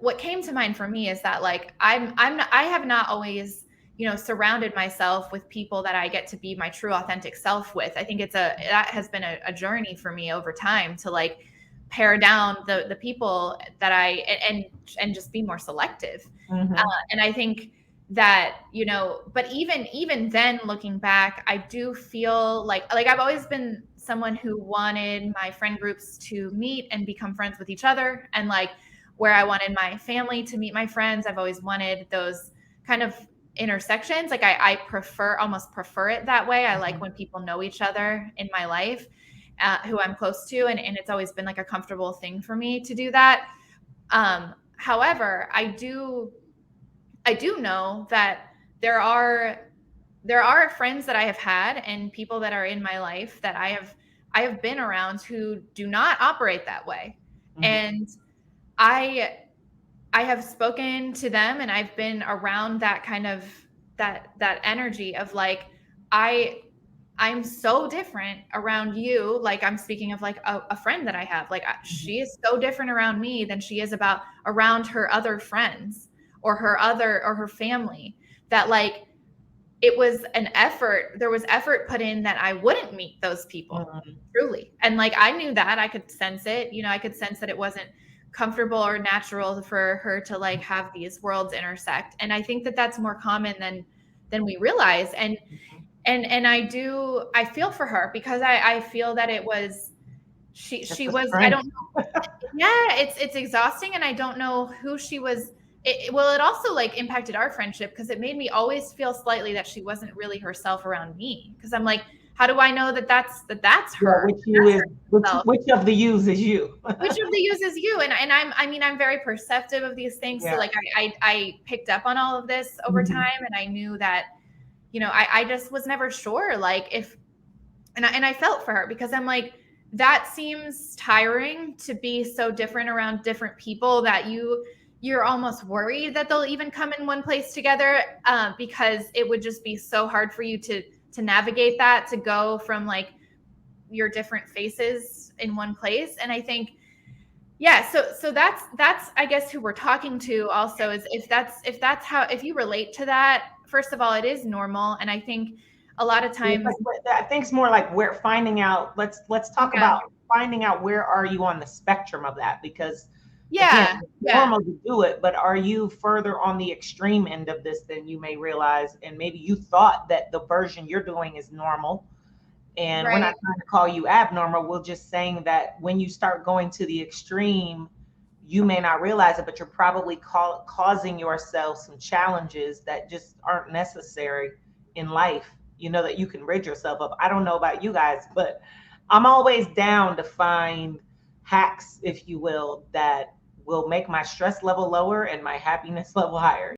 what came to mind for me is that like I have not always, surrounded myself with people that I get to be my true authentic self with. I think that has been a journey for me over time to like pare down the people that and just be more selective. Mm-hmm. And I think that, but even then, looking back, I do feel like I've always been someone who wanted my friend groups to meet and become friends with each other, and like where I wanted my family to meet my friends, I've always wanted those kind of intersections. Like I almost prefer it that way. I like when people know each other in my life, who I'm close to, and it's always been like a comfortable thing for me to do that. However, I do know that there are friends that I have had and people that are in my life that I have been around who do not operate that way. Mm-hmm. And I have spoken to them, and I've been around that kind of that energy of like I I'm so different around you. Like I'm speaking of like a friend that I have. Like she is so different around me than she is about around her other friends or her family. That like it was an effort. There was effort put in that I wouldn't meet those people Mm-hmm. truly. And like I knew that, I could sense it. I could sense that it wasn't comfortable or natural for her to like have these worlds intersect. And I think that that's more common than we realize. And I feel for her because I feel that it was It's she a was, I strength. don't know. Yeah, it's exhausting, and I don't know who she was. Well, it also like impacted our friendship because it made me always feel slightly that she wasn't really herself around me, because I'm like, how do I know that that's Yeah, her? which you That's is herself. which of the yous is you? Which of the use is you? And I'm very perceptive of these things. So Yeah. like I picked up on all of this over Mm-hmm. time, and I knew that, I just was never sure, like if and I felt for her because I'm like, that seems tiring to be so different around different people that you're almost worried that they'll even come in one place together, because it would just be so hard for you to navigate that, to go from like your different faces in one place. And I think, yeah, so that's I guess who we're talking to also, is if that's how, if you relate to that, first of all, it is normal. And I think a lot of It's like, times, I think it's more like we're finding out. Let's talk yeah, about finding out where are you on the spectrum of that, because again, yeah, it's yeah. normal to do it, but are you further on the extreme end of this than you may realize? And maybe you thought that the version you're doing is normal. And we're Right. not trying to call you abnormal. We're just saying that when you start going to the extreme, you may not realize it, but you're probably causing yourself some challenges that just aren't necessary in life, that you can rid yourself of. I don't know about you guys, but I'm always down to find hacks, if you will, that will make my stress level lower and my happiness level higher.